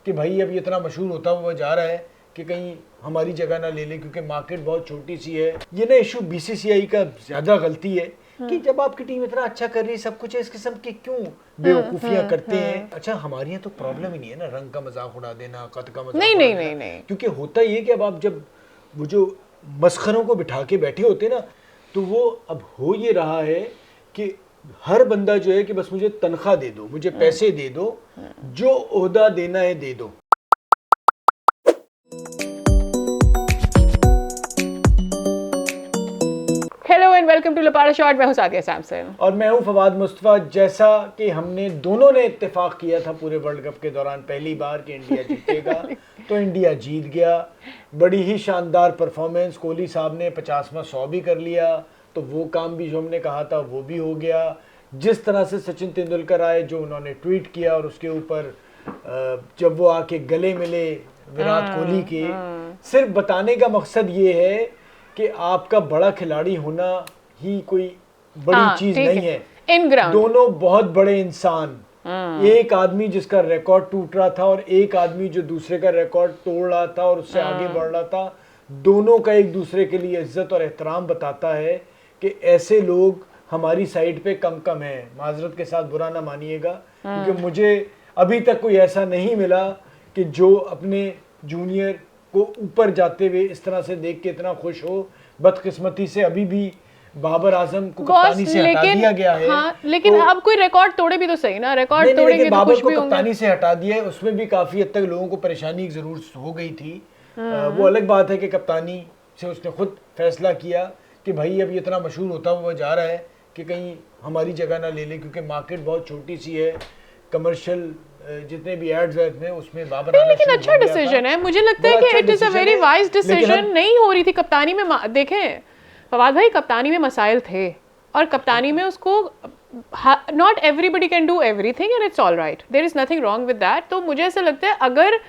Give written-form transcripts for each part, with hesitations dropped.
कि भाई अब ये इतना मशहूर होता हुआ जा रहा है कि कहीं हमारी जगह ना ले ले, क्योंकि मार्केट बहुत छोटी सी है। ये ना इशू बीसीसीआई का ज्यादा गलती है कि जब आपकी टीम इतना अच्छा कर रही है, सब कुछ है, इस किस्म के क्यों बेवकूफियां करते हैं। अच्छा, हमारे यहाँ तो प्रॉब्लम ही नहीं है ना रंग का मजाक उड़ा देना, कद का मजाक नहीं उड़ा नहीं देना। नहीं नहीं, क्योंकि होता ही है कि अब आप जब वो जो मस्खरों को बिठा के बैठे होते ना, तो वो अब हो ये रहा है कि हर बंदा जो है कि बस मुझे तनख्वाह दे दो, मुझे पैसे दे दो, जो ओहदा देना है दे दो। Hello and welcome to Lapada shot. मैं हूं सादिया सैमसन और मैं हूं फवाद मुस्तफा। जैसा कि हमने दोनों ने इत्तेफाक किया था पूरे वर्ल्ड कप के दौरान पहली बार कि इंडिया जीतेगा, तो इंडिया जीत गया। बड़ी ही शानदार परफॉर्मेंस, कोहली साहब ने 50वां 100 भी कर लिया, तो वो काम भी जो हमने कहा था वो भी हो गया। जिस तरह से सचिन तेंदुलकर आए, जो उन्होंने ट्वीट किया और उसके ऊपर जब वो आके गले मिले विराट कोहली के, सिर्फ बताने का मकसद ये है कि आपका बड़ा खिलाड़ी होना ही कोई बड़ी चीज नहीं है। इन ग्राउंड दोनों बहुत बड़े इंसान, एक आदमी जिसका रिकॉर्ड टूट रहा था और एक आदमी जो दूसरे का रिकॉर्ड तोड़ रहा था और उससे आगे बढ़ रहा था, दोनों का एक दूसरे के लिए इज्जत और एहतराम बताता है कि ऐसे लोग हमारी साइड पे कम कम है। माजरत के साथ बुरा ना मानिएगा, क्योंकि मुझे अभी तक कोई ऐसा नहीं मिला कि जो अपने जूनियर को ऊपर जाते हुए इस तरह से देख के इतना खुश हो। बदकिस्मती से अभी भी बाबर आजम को कप्तानी से हटा दिया गया है। हाँ, लेकिन तो अब कोई रिकॉर्ड तोड़े भी तो सही ना, रिकॉर्ड तोड़ेंगे तो बाबर कुछ को भी होंगे। कप्तानी से हटा दिया है, उसमें भी काफी हद तक लोगों को परेशानी जरूर हो गई थी। वो अलग बात है कि कप्तानी से उसने खुद फैसला किया कि भाई अब ये इतना मशहूर होता हुआ जा रहा है कि कहीं हमारी जगह ना ले ले, क्योंकि मार्केट बहुत छोटी सी है। कमर्शियल जितने भी एड्स हैं उसमें बाबर आना लेकिन शुरू अच्छा हो गया डिसीजन था। है, मुझे लगता है बड़ा कि अच्छा it is a decision very है, वाइज लेकिन डिसीजन। नहीं हो रही थी कप्तानी में, देखें फवाद भाई, कप्तानी में मसाइल थे और कप्तानी में उसको not everybody can do everything and it's all right, there is nothing wrong with that. तो मुझे ऐसा लगता है अगर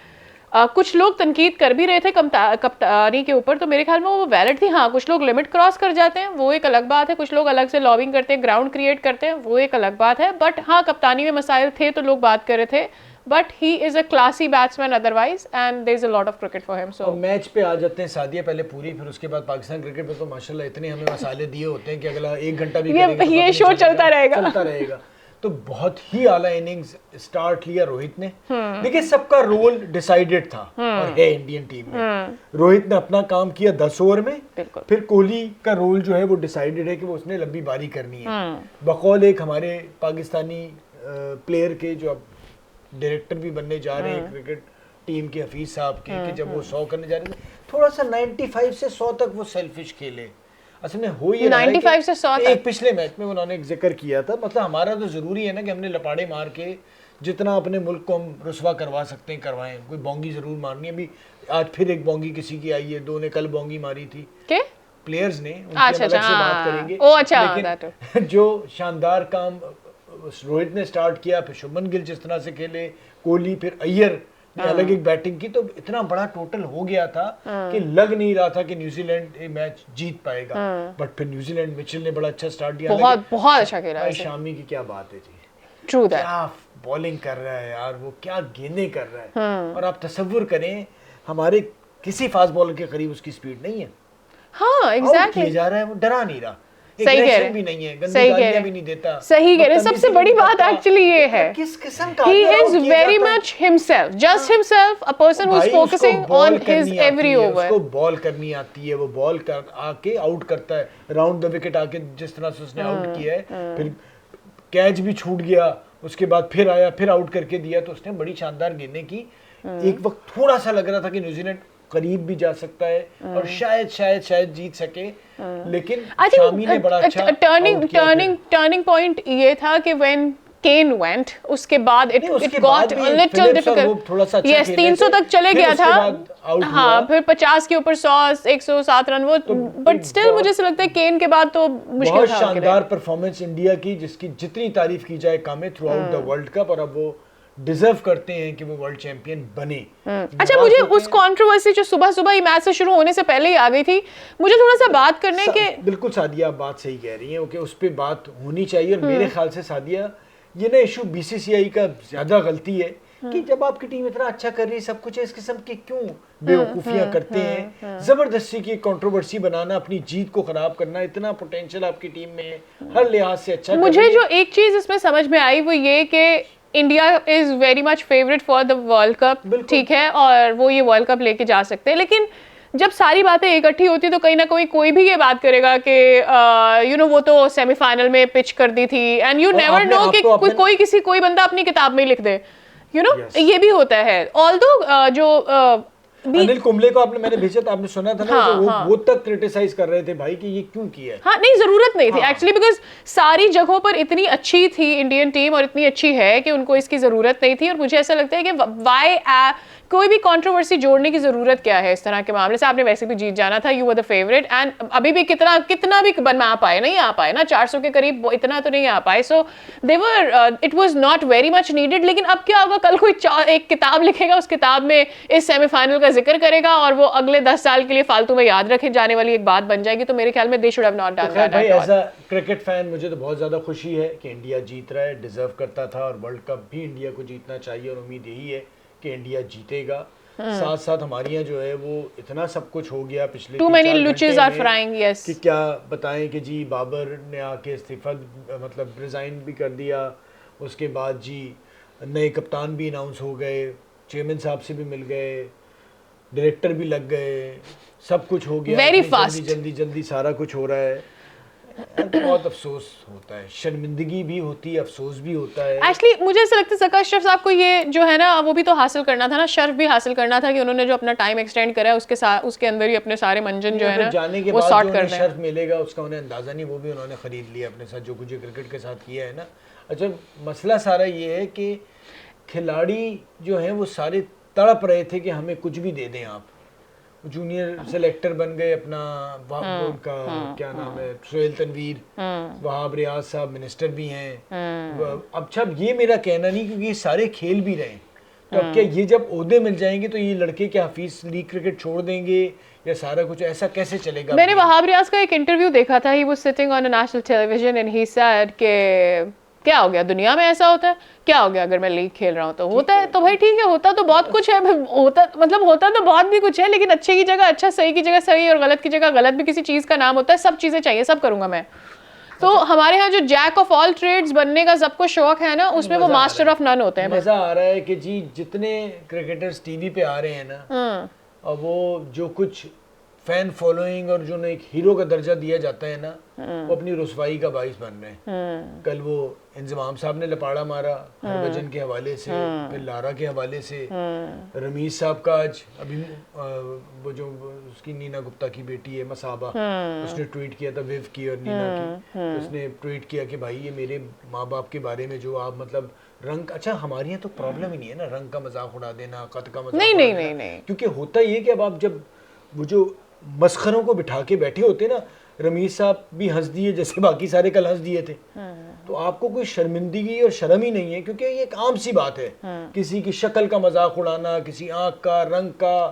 कुछ लोग तनकीद कर भी रहे थे कप्तानी के ऊपर, तो मेरे ख्याल में वो वैलिड थी। हाँ, कुछ लोग लिमिट क्रॉस कर जाते हैं, वो एक अलग बात है। कुछ लोग अलग से लॉबिंग करते हैं, ग्राउंड क्रिएट करते हैं, वो एक अलग बात है। बट हाँ, कप्तानी में मसाइल थे तो लोग बात कर रहे थे, but he is a classy batsman otherwise and there is a lot of cricket for him. So match पे आ जाते हैं सादिया, पहले पूरी, फिर उसके बाद पाकिस्तान क्रिकेट पे तो माशाल्लाह इतने हमें मसाले दिए होते हैं कि अगला 1 घंटा भी करेंगे तो ये शो चलता रहेगा। तो बहुत ही आला इनिंग्स स्टार्ट लिया रोहित ने। देखिए, सबका रोल डिसाइडेड था और है इंडियन टीम में। रोहित ने अपना काम किया 10 ओवर में, फिर कोहली का रोल जो है वो डिसाइडेड है कि वो उसने लंबी बारी करनी है। बकौल एक हमारे पाकिस्तानी प्लेयर के जो अब डायरेक्टर भी बनने जा रहे हैं क्रिकेट टीम के, हफीज साहब के, कि जब वो 100 करने जा रहे थे, थोड़ा सा 95 से 100 तक वो सेल्फिश खेले। असल में हो ये 95 से 100 तक। एक पिछले मैच में उन्होंने एक जिक्र किया था। मतलब हमारा तो जरूरी है ना कि हमने लपाड़े मार के जितना अपने मुल्क को हम रुसवा करवा सकते हैं करवाएं। कोई बोंगी जरूर मारनी है। अभी आज फिर एक बोंगी किसी की आई है, 2 ने कल बोंगी मारी थी प्लेयर्स ने, उनसे अलग से बात करेंगे। लेकिन जो शानदार काम रोहित ने स्टार्ट किया, फिर शुभमन गिल जिस तरह से खेले, कोहली, फिर अय्यर ने अलग एक बैटिंग की, तो इतना बड़ा टोटल हो गया था कि लग नहीं रहा था कि न्यूजीलैंड ये मैच जीत पाएगा। बट फिर न्यूजीलैंड, मिचेल ने बड़ा अच्छा स्टार्ट दिया, बहुत अच्छा खेला। शामी की क्या बात है जी, ट्रू दैट, क्या बॉलिंग कर रहा है यार, वो क्या गेंदें कर रहा है। और आप तसव्वुर करें, हमारे किसी फास्ट बॉलर के करीब उसकी स्पीड नहीं है। हाँ, एग्जैक्टली जा रहा है, वो डरा नहीं रहा, सही कह रहे भी नहीं है, गंदी गालियां भी नहीं देता। सही कह रहे। सबसे बड़ी बात एक्चुअली ये है, किस किस्म का he is very much himself, just himself, a person who is focusing on his every over। उसको बॉल करनी आती है, वो बॉल कर आके आउट करता है, राउंड द विकेट आके जिस तरह से उसने आउट किया है। फिर कैच भी छूट गया, उसके बाद फिर आया, फिर आउट करके दिया, तो उसने बड़ी शानदार गेंदें की। एक वक्त थोड़ा सा लग रहा था कि न्यूजीलैंड करीब भी जा सकता है और शायद जीत सके, लेकिन शामी ने बड़ा अच्छा टर्निंग पॉइंट ये था कि व्हेन केन वेंट, उसके बाद it got a little difficult. Yes, 300 तक चले गया था। हाँ, फिर 50 के ऊपर 100, 107 रन वो, बट स्टिल मुझे ऐसा लगता है केन के बाद तो मुश्किल था। बहुत शानदार परफॉर्मेंस इंडिया की, जिसकी जितनी तारीफ की जाए कम है through out the world cup, और अब वो डिजर्व करते हैं कि वो वर्ल्ड चैंपियन बने। अच्छा, मुझे उस कंट्रोवर्सी जो सुबह मैच से शुरू होने से पहले ही आ गई थी, मुझे थोड़ा सा बात करने के। बिल्कुल सादिया, आप बात सही कह रही हैं, ओके, उस पे बात होनी चाहिए। और मेरे ख्याल से सादिया, ये ना इशू बीसीसीआई का ज्यादा गलती है कि जब आपकी टीम इतना अच्छा कर रही है, सब कुछ है, इस किस्म की क्यों बेवकूफियां करते हैं, जबरदस्ती की कंट्रोवर्सी बनाना, अपनी जीत को खराब करना, इतना पोटेंशियल आपकी टीम में है, हर लिहाज से अच्छा मुझे जो एक चीज इसमें समझ में आई वो ये कि India is very much favourite for the world cup, ठीक है, और वो ये वर्ल्ड कप लेके जा सकते हैं, लेकिन जब सारी बातें इकट्ठी होती तो कहीं ना कोई भी ये बात करेगा कि यू नो वो तो सेमीफाइनल में पिच कर दी थी, एंड यू नेवर नो कि कोई बंदा अपनी किताब में ही लिख दे, यू नो ये भी होता है। ऑल्दो जो अनिल कुंबले को मैंने भेजा था, आपने सुना था ना, वो तक क्रिटिसाइज कर रहे थे भाई कि ये क्यों किया है। हाँ, नहीं जरूरत नहीं थी एक्चुअली, बिकॉज सारी जगहों पर इतनी अच्छी थी इंडियन टीम और इतनी अच्छी है कि उनको इसकी जरूरत नहीं थी, और मुझे ऐसा लगता है कि वाई कोई भी कंट्रोवर्सी जोड़ने की जरूरत क्या है इस तरह के मामले से। आपने वैसे भी जीत जाना था, you were the favourite, and अभी भी कितना भी बन में आ पाए, नहीं आ पाए ना 400 के करीब, इतना तो नहीं आ पाए, so they were it was not very much needed. लेकिन अब क्या होगा, कल कोई एक किताब लिखेगा, उस किताब में इस सेमीफाइनल का जिक्र करेगा और वो अगले 10 साल के लिए फालतू में याद रखे जाने वाली एक बात बन जाएगी, तो मेरे ख्याल में they should have not done that. भाई एज अ क्रिकेट फैन मुझे तो बहुत ज्यादा खुशी है कि इंडिया जीत रहा है, डिजर्व करता था, और वर्ल्ड कप भी इंडिया को जीतना चाहिए, और उम्मीद यही है कि इंडिया जीतेगा। साथ साथ हमारे यहाँ जो है वो इतना सब कुछ हो गया पिछले Too many luches are frying, yes. कि क्या बताएं कि जी बाबर ने आके इस्तीफा मतलब रिजाइन भी कर दिया, उसके बाद जी नए कप्तान भी अनाउंस हो गए, चेयरमैन साहब से भी मिल गए, डायरेक्टर भी लग गए, सब कुछ हो गया वेरी फास्ट, जल्दी सारा कुछ हो रहा है। बहुत अफसोस होता है, शर्मिंदगी भी होती है, अफसोस भी होता है। एक्चुअली मुझे ऐसा लगता है सरकार अशरफ साहब को ये जो है ना वो भी तो हासिल करना था ना, शर्फ भी हासिल करना था कि उन्होंने जो अपना टाइम एक्सटेंड करा है उसके साथ उसके अंदर ही अपने सारे मंजन जो है ना जाने के वो बाद सॉर्ट जो करना है। शर्फ मिलेगा उसका उन्हें अंदाजा नहीं, वो भी उन्होंने खरीद लिया अपने साथ, जो कुछ क्रिकेट के साथ किया है ना। अच्छा, मसला सारा ये है कि खिलाड़ी जो है वो सारे तड़प रहे थे कि हमें कुछ भी दे दें आप। जूनियर सेलेक्टर बन गए अपना, उनका क्या नाम है, सोहेल तनवीर, वहाब रियाज साहब मिनिस्टर भी हैं। अब ये मेरा कहना नहीं, क्योंकि ये सारे खेल भी रहे, तो अब क्या ये जब ओहदे मिल जाएंगे तो ये लड़के क्या हफीज लीग क्रिकेट छोड़ देंगे या सारा कुछ ऐसा कैसे चलेगा? मैंने वहाब रियाज का एक इंटरव्यू देखा था, he was sitting on a national television and he said कि क्या हो गया, दुनिया में ऐसा होता है, क्या हो गया अगर मैं लीग खेल रहा हूँ तो होता है, तो भाई ठीक है, होता तो बहुत कुछ है, होता तो बहुत भी कुछ है, लेकिन अच्छे की जगह अच्छा, सही की जगह सही, और गलत की जगह गलत भी किसी चीज़ का नाम होता है। सब चीज़ें चाहिए, सब करूँगा मैं। तो हमारे यहाँ जो जैक ऑफ ऑल ट्रेड्स बनने का सबको शौक है ना, उसमें वो मास्टर ऑफ नन होते हैं। मजा आ रहा है कि जी जितने क्रिकेटर्स टीवी पे आ रहे हैं ना, और वो जो कुछ फैन फॉलोइंग और जो एक हीरो का दर्जा दिया जाता है ना, वो अपनी रुसवाई का बाइस बन रहे हैं। कल वो इंजमाम साहब ने लपाड़ा मारा हरभजन के हवाले से, फिर लारा के हवाले से, रमीज साहब का आज अभी वो जो उसकी नीना गुप्ता की बेटी है मसाबा, उसने ट्वीट किया था, विव की और नीना की, उसने ट्वीट किया कि भाई ये मेरे माँ बाप के बारे में जो आप मतलब रंग, अच्छा हमारे यहाँ तो प्रॉब्लम ही नहीं है ना रंग का मजाक उड़ा देना, कद का मजाक नहीं, क्योंकि होता ये कि अब आप जब वो जो मस्खरों को बिठा के बैठे होते ना, रमीज साहब भी हंस दिए जैसे बाकी सारे कल हंस दिए थे, तो आपको कोई शर्मिंदगी और शर्म ही नहीं है, क्योंकि ये एक आम सी बात है, किसी की शक्ल का मजाक उड़ाना, किसी आंख का, रंग का,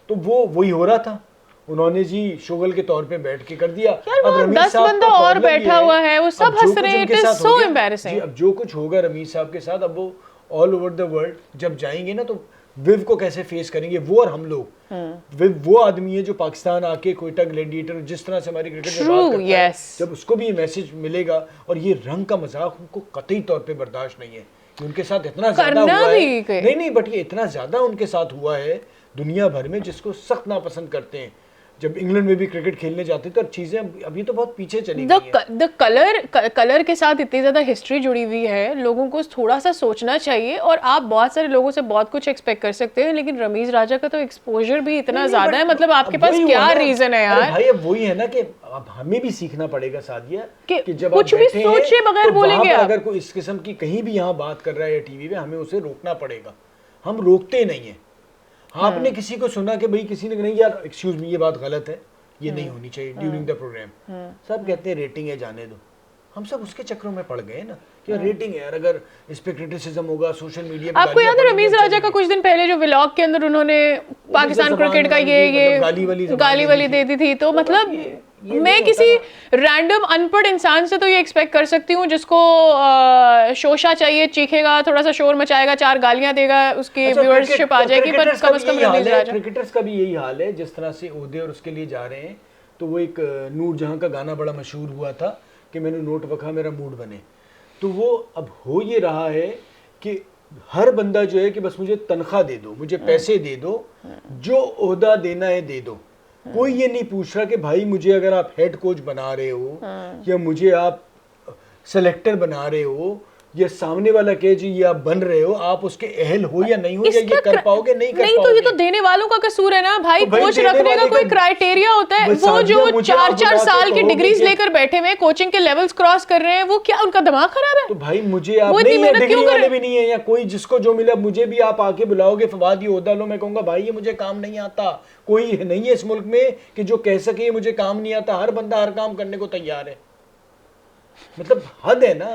तो वो वही हो रहा था। उन्होंने जी शोगल के तौर पे बैठ के कर दिया। अब रमीज 10 बंदा और बैठा हुआ है, वो सब हंस रहे हैं, इट इज सो एम्बैरेसिंग। अब जो कुछ होगा रमीज साहब के साथ, अब वो ऑल ओवर द वर्ल्ड जब जाएंगे ना, तो विव को कैसे फेस करेंगे वो और हम लोग। विव वो आदमी है जो पाकिस्तान आके कोयटा ग्लैडिएटर जिस तरह से हमारी क्रिकेट में बात करता है, जब उसको भी ये मैसेज मिलेगा, और ये रंग का मजाक उनको कतई तौर पे बर्दाश्त नहीं है कि उनके साथ इतना ज्यादा हुआ है। नहीं बट ये इतना ज्यादा उनके साथ हुआ है दुनिया भर में, जिसको सख्त नापसंद करते हैं। जब इंग्लैंड में भी क्रिकेट खेलने जाते थे, और चीजें अभी तो बहुत पीछे चली गई हैं। द कलर के साथ इतनी ज्यादा हिस्ट्री जुड़ी हुई है, लोगों को थोड़ा सा सोचना चाहिए। और आप बहुत सारे लोगों से बहुत कुछ एक्सपेक्ट कर सकते हैं, लेकिन रमीज राजा का तो एक्सपोजर भी इतना ज्यादा है, मतलब आपके पास क्या रीजन है यार? भाई अब वही है ना कि अब हमें भी सीखना पड़ेगा सादिया कि जब कुछ भी सोचे बगैर बोलेंगे, अगर कोई इस किस्म की कहीं भी यहाँ बात कर रहा है टीवी पे, हमें उसे रोकना पड़ेगा। हम रोकते नहीं है। आपने किसी को सुना कि भाई किसी ने नहीं यार एक्सक्यूज मी ये बात गलत है, ये नहीं होनी चाहिए ड्यूरिंग द प्रोग्राम, सब कहते हैं रेटिंग है जाने दो। हम सब उसके चक्रों में पड़ गए ना कि रेटिंग है यार, अगर इस पे क्रिटिसिज्म होगा सोशल मीडिया पे। आपको याद है रमीज राजा का कुछ दिन पहले जो व्लॉग के अंदर उन्होंने पाकिस्तान क्रिकेट का ये गाली वाली दे दी थी, तो मतलब ये मैं नहीं किसी होता ना। रैंडम अनपढ़ इंसान से तो ये एक्सपेक्ट कर सकती हूँ जिसको शोशा चाहिए, चीखेगा, थोड़ा सा शोर मचाएगा, 4 गालियां देगा, उसकी अच्छा, व्यूअरशिप आ जाएगी, पर क्रिकेटर्स का कम भी से कम यही हाल रणवीर है, राजा। क्रिकेटर्स का भी यही हाल है। जिस तरह से ओहदे और उसके लिए जा रहे हैं, तो वो एक नूरजहां का गाना बड़ा मशहूर हुआ था कि मैंने नोट वखा मेरा मूड बने। तो वो अब हो ये रहा है कि हर बंदा जो है कि बस मुझे तनख्वाह दे दो, मुझे पैसे दे दो, जो ओहदा देना है दे दो। कोई ये नहीं पूछ रहा कि भाई मुझे अगर आप हेड कोच बना रहे हो या मुझे आप सेलेक्टर बना रहे हो, या सामने वाला कहे जी ये आप बन रहे हो, आप उसके अहल हो या नहीं हो, या ये कर पाओगे नहीं कर नहीं, तो पाओगे। ये तो देने वालों का कसूर है ना भाई। तो भाई कोच देने रखने का वाले कोई का- क्राइटेरिया होता है। बस वो सादिया, जो मुझे आप 4-4 बुला के साल की कहोगे डिग्रीज कि- लेकर बैठे हुए, कोचिंग के लेवल्स क्रॉस कर रहे हैं, वो क्या उनका दिमाग खराब है? तो भाई मुझे आप वो इतनी नहीं है, मेहनत डिग्री क्यों कर वाले रहे भी नहीं है, या कोई जिसको जो मिला मुझे भी आप आके बुलाओगे, फवाद ये ओहदा लो, मैं कहूंगा भाई ये मुझे काम नहीं आता। कोई नहीं है इस मुल्क में कि जो कह सके ये मुझे काम नहीं आता। हर बंदा हर काम करने को तैयार है। मतलब हद है ना।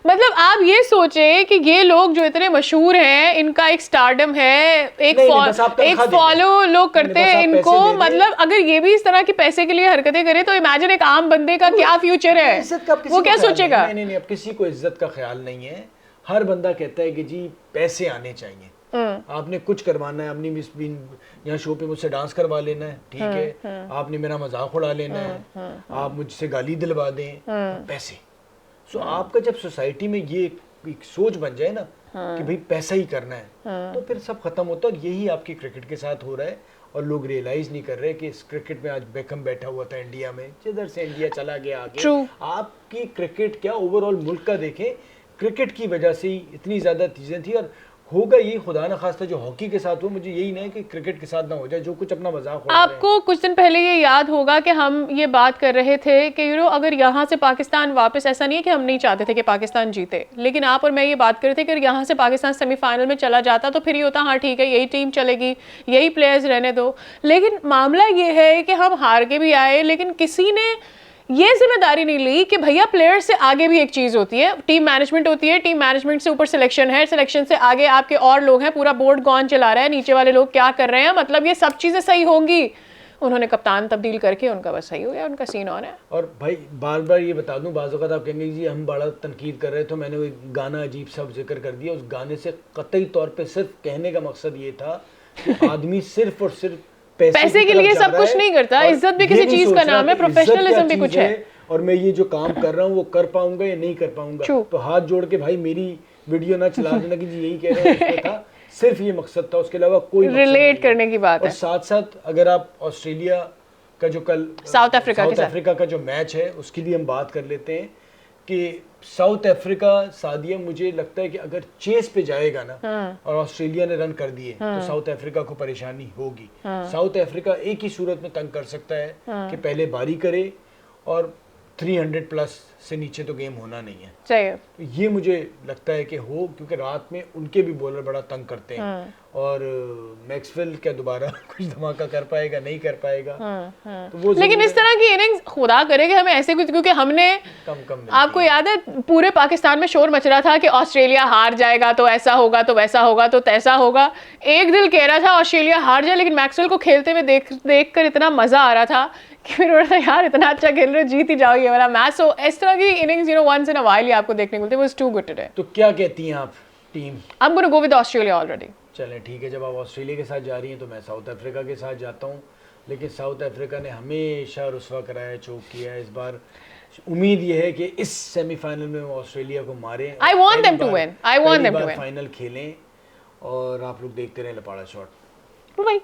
मतलब आप ये सोचे कि ये लोग जो इतने मशहूर हैं, इनका एक स्टारडम है, एक नहीं, बस आप एक तनख्वाह दे फॉलो लोग नहीं, करते बस हैं आप इनको। पैसे दे दें। मतलब अगर ये भी इस तरह की पैसे के लिए हरकतें करे तो इमेजिन एक आम बंदे का क्या फ्यूचर है, इज्जत का अब किसी वो को क्या ख्याल सोचेगा? नहीं, नहीं, अब किसी को इज्जत का ख्याल नहीं है। हर बंदा कहता है कि जी पैसे आने चाहिए, आपने कुछ करवाना है, अपनी मिस बीन यहाँ शो पे मुझसे डांस करवा लेना है, ठीक है, आपने मेरा मजाक उड़ा लेना है, आप मुझसे गाली दिलवा दें, पैसे। सो आपका जब सोसाइटी में ये एक सोच बन जाए ना कि भाई पैसा ही करना है, तो फिर सब खत्म होता है। और यही आपकी क्रिकेट के साथ हो रहा है। और लोग रियलाइज नहीं कर रहे कि इस क्रिकेट में आज बेकम बैठा हुआ था इंडिया में, जिधर से इंडिया चला गया आगे। True. आपकी क्रिकेट क्या ओवरऑल मुल्क का देखें, क्रिकेट की वजह से ही इतनी ज़्यादा चीज़ें थी। और होगा ये खुदा ना खास्ता जो हॉकी के साथ हो, मुझे यही नहीं कि क्रिकेट के साथ ना हो जाए, जो कुछ अपना मजाक उड़ा रहे हैं। आपको कुछ दिन पहले ये याद होगा कि हम ये बात कर रहे थे कि अगर यहाँ से पाकिस्तान वापस, ऐसा नहीं है कि हम नहीं चाहते थे कि पाकिस्तान जीते, लेकिन आप और मैं ये बात कर रहे थे कि अगर यहाँ से पाकिस्तान सेमीफाइनल में चला जाता तो फिर ये होता हाँ ठीक है यही टीम चलेगी, यही प्लेयर्स रहने दो। लेकिन मामला ये है कि हम हार के भी आए, लेकिन किसी ने ये जिम्मेदारी नहीं ली कि भैया प्लेयर से आगे भी एक चीज़ होती है, टीम मैनेजमेंट होती है, टीम मैनेजमेंट से ऊपर सिलेक्शन है, सिलेक्शन से आगे आपके और लोग हैं, पूरा बोर्ड कौन चला रहा है, नीचे वाले लोग क्या कर रहे हैं, मतलब ये सब चीज़ें सही होंगी। उन्होंने कप्तान तब्दील करके उनका बस सही हो गया, उनका सीन ऑन है। और भाई बार बार ये बता दूं, बाज़ वक़्त आप कहेंगे जी हम बड़ा तनकीद कर रहे थे, तो मैंने वो गाना अजीब सा जिक्र कर दिया। उस गाने से कतई तौर पे सिर्फ कहने का मकसद ये था कि आदमी सिर्फ और सिर्फ पैसे के लिए सब कुछ नहीं करता, इज्जत भी किसी चीज़ का नाम है, प्रोफेशनलिज्म भी कुछ है। और मैं ये जो काम कर रहा हूँ वो कर पाऊंगा या नहीं कर पाऊंगा। तो हाथ जोड़ के भाई मेरी वीडियो ना चला देना कि जी यही कह रहे हैं, था सिर्फ ये मकसद था, उसके अलावा कोई रिलेट करने की बात है। और साथ साथ अगर आप ऑस्ट्रेलिया का जो कल साउथ अफ्रीका का जो मैच है उसकी भी हम बात कर लेते हैं कि साउथ अफ्रीका, सादिया, मुझे लगता है कि अगर चेस पे जाएगा ना और ऑस्ट्रेलिया ने रन कर दिए तो साउथ अफ्रीका को परेशानी होगी। साउथ अफ्रीका एक ही सूरत में तंग कर सकता है कि पहले बारी करे, और 300 प्लस से नीचे तो गेम होना नहीं है। चाहिए ये मुझे लगता है कि हो, क्योंकि रात में उनके भी बॉलर बड़ा तंग करते हैं। और मैक्सवेल क्या दोबारा कुछ धमाका कर पाएगा, नहीं कर पाएगा। तो वो लेकिन इस तरह की इनिंग्स खुदा करे कि हमें ऐसे कुछ, क्योंकि हमने कम आपको याद है पूरे पाकिस्तान में शोर मच रहा था कि ऑस्ट्रेलिया हार जाएगा तो ऐसा होगा, तो वैसा होगा, तो तैसा होगा। एक दिल कह रहा था ऑस्ट्रेलिया हार जाए, लेकिन मैक्सवेल को खेलते हुए देख कर इतना मजा आ रहा था कि फिर बोला था यार इतना अच्छा खेल रहे हो, जीत ही जाओ ये वाला मैच। सो इस तरह की innings once in a while ही आपको देखने को मिलती है। Was too good today. तो क्या कहती हैं आप team? I am gonna go with Australia already. चलें ठीक है, जब आप ऑस्ट्रेलिया के साथ जा रही हैं तो मैं साउथ अफ्रीका के साथ जाता हूँ। लेकिन साउथ अफ्रीका ने हमेशा रुसवा कराया, चौक किया है। इस बार उम्मीद ये है कि इस सेमीफाइनल में वो ऑस्ट्रेलिया को मारें। I want them to win. I want them to win. Final खेलें। और आप लोग देखते रहें लपाड़ा शॉट। बाय।